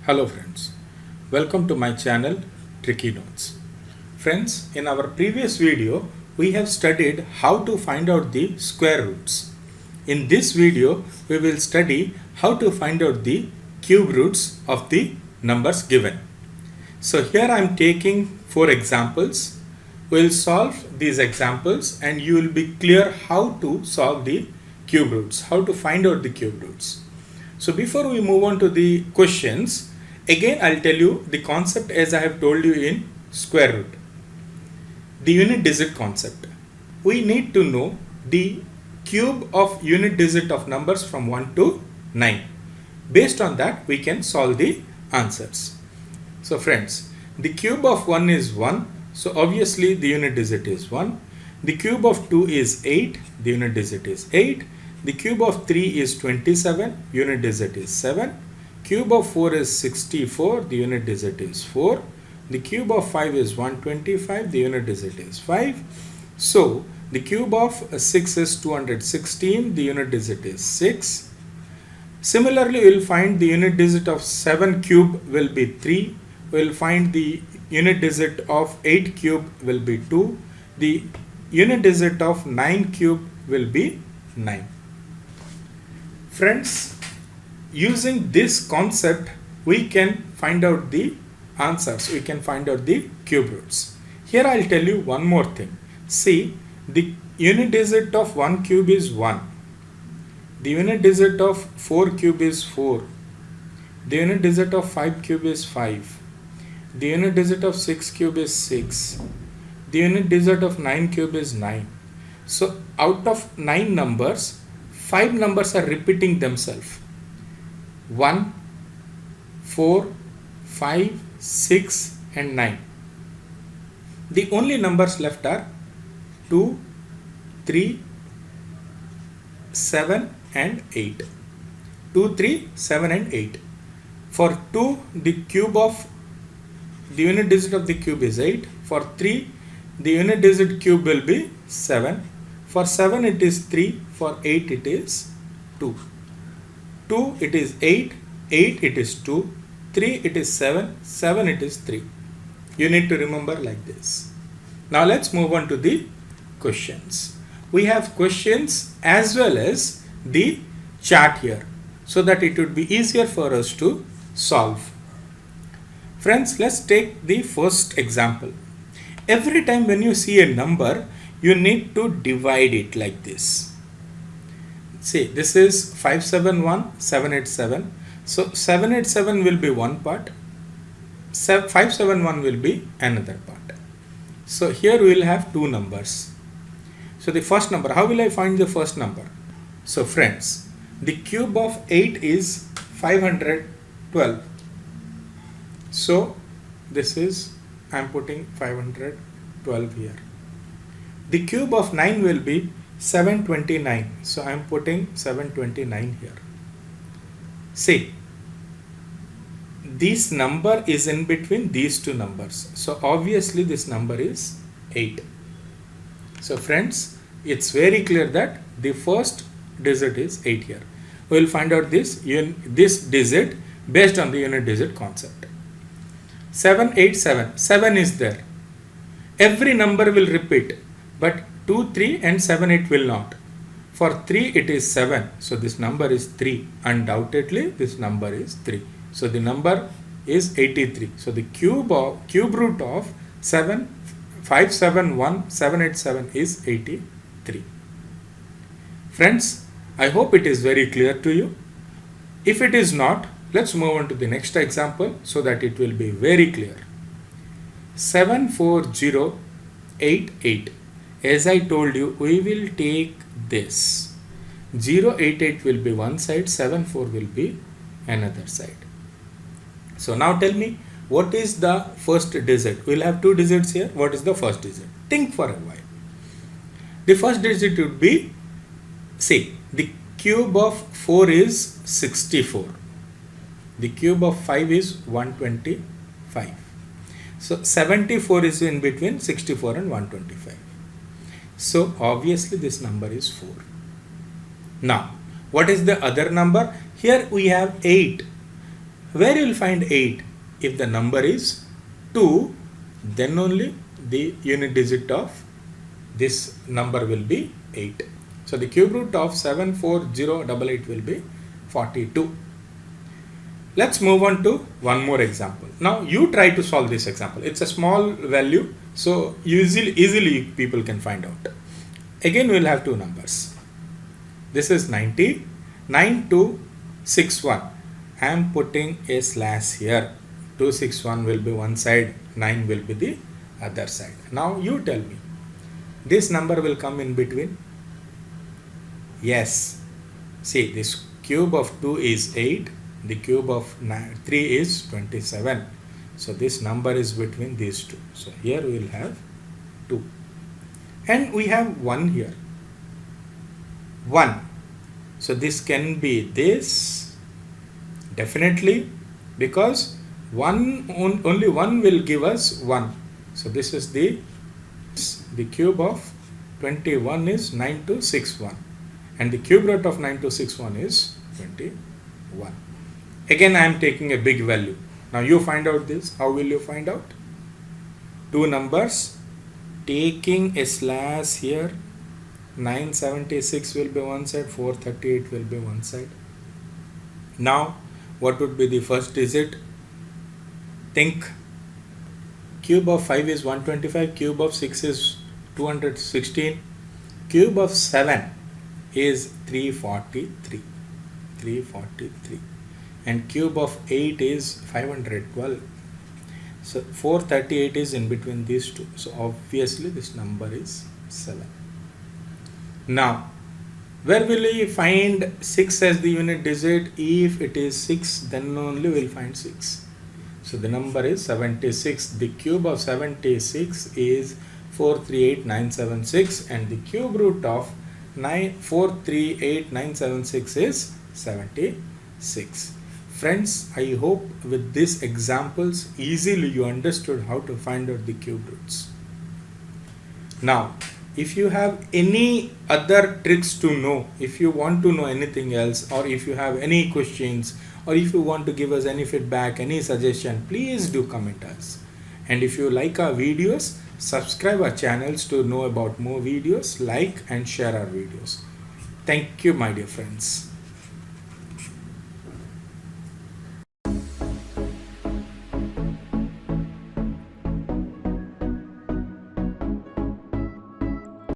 Hello friends, welcome to my channel Tricky Notes. Friends, in our previous video we have studied how to find out the square roots. In this video we will study how to find out the cube roots of the numbers given. So here I am taking 4 examples. We will solve these examples and you will be clear how to solve the cube roots, how to find out the cube roots. So before we move on to the questions, again I'll tell you the concept as I have told you in square root. The unit digit concept. We need to know the cube of unit digit of numbers from 1 to 9. Based on that we can solve the answers. So friends, the cube of 1 is 1. So obviously the unit digit is 1. The cube of 2 is 8. The unit digit is 8. The cube of 3 is 27. Unit digit is 7. Cube of 4 is 64, the unit digit is 4. The cube of 5 is 125, the unit digit is 5. So, the cube of 6 is 216, the unit digit is 6. Similarly, we will find the unit digit of 7 cube will be 3. We will find the unit digit of 8 cube will be 2. The unit digit of 9 cube will be 9. Friends, using this concept, we can find out the answers. We can find out the cube roots. Here I'll tell you one more thing. See, the unit digit of 1 cube is 1. The unit digit of 4 cube is 4. The unit digit of 5 cube is 5. The unit digit of 6 cube is 6. The unit digit of 9 cube is 9. So out of 9 numbers, 5 numbers are repeating themselves. 1, 4, 5, 6 and 9. The only numbers left are 2, 3, 7 and 8. 2, 3, 7 and 8. For 2, the cube of the unit digit of the cube is 8. For 3, the unit digit cube will be 7. For 7 it is 3. For 8 it is 2. 2 it is 8, 8 it is 2, 3 it is 7, 7 it is 3. You need to remember like this. Now let's move on to the questions. We have questions as well as the chart here so that it would be easier for us to solve. Friends, let's take the first example. Every time when you see a number, you need to divide it like this. See, this is 571, 787. So 787 will be one part, 571 will be another part. So here we will have two numbers. So the first number, how will I find the first number? So friends, the cube of 8 is 512. So this is, I am putting 512 here. The cube of 9 will be 729. So I am putting 729 here. See, this number is in between these two numbers. So obviously this number is 8. So friends, it's very clear that the first digit is 8 here. We will find out this digit based on the unit digit concept. 787, 7 is there. Every number will repeat, but 2, 3 and 7, 8 will not. For 3 it is 7. So this number is 3. Undoubtedly this number is 3. So the number is 83. So the cube root of 571 787 is 83. Friends, I hope it is very clear to you. If it is not, let's move on to the next example so that it will be very clear. 74088. As I told you, we will take this. 088 will be one side, 74 will be another side. So now tell me, what is the first digit? We will have two digits here. What is the first digit? Think for a while. The first digit would be, see, the cube of 4 is 64. The cube of 5 is 125. So 74 is in between 64 and 125. So obviously this number is 4. Now, what is the other number? Here we have 8. Where you will find 8? If the number is 2, then only the unit digit of this number will be 8. So the cube root of 74088 will be 42. Let's move on to one more example. Now you try to solve this example. It's a small value, so easily people can find out. Again we will have two numbers. This is 90, 9261. I am putting a slash here. 261 will be one side, 9 will be the other side. Now you tell me, this number will come in between? Yes. See, this cube of 2 is 8, the cube of 3 is 27. So this number is between these two. So here we will have 2. And we have 1 here. 1. So this can be this, definitely, because only 1 will give us 1. So this is the cube of 21 is 9261, and the cube root of 9261 is 21. Again I am taking a big value. Now you find out this. How will you find out? Two numbers, taking a slash here. 976 will be one side, 438 will be one side. Now what would be the first digit? Think. Cube of 5 is 125, cube of 6 is 216, cube of 7 is 343, and cube of 8 is 512. So 438 is in between these two. So obviously this number is 7. Now, where will we find 6 as the unit digit? If it is 6, then only we will find 6. So the number is 76. The cube of 76 is 438976, and the cube root of 438976 is 76. Friends, I hope with these examples easily you understood how to find out the cube roots. Now, if you have any other tricks to know, if you want to know anything else, or if you have any questions, or if you want to give us any feedback, any suggestion, please do comment us. And if you like our videos, subscribe our channels to know about more videos, like and share our videos. Thank you, my dear friends.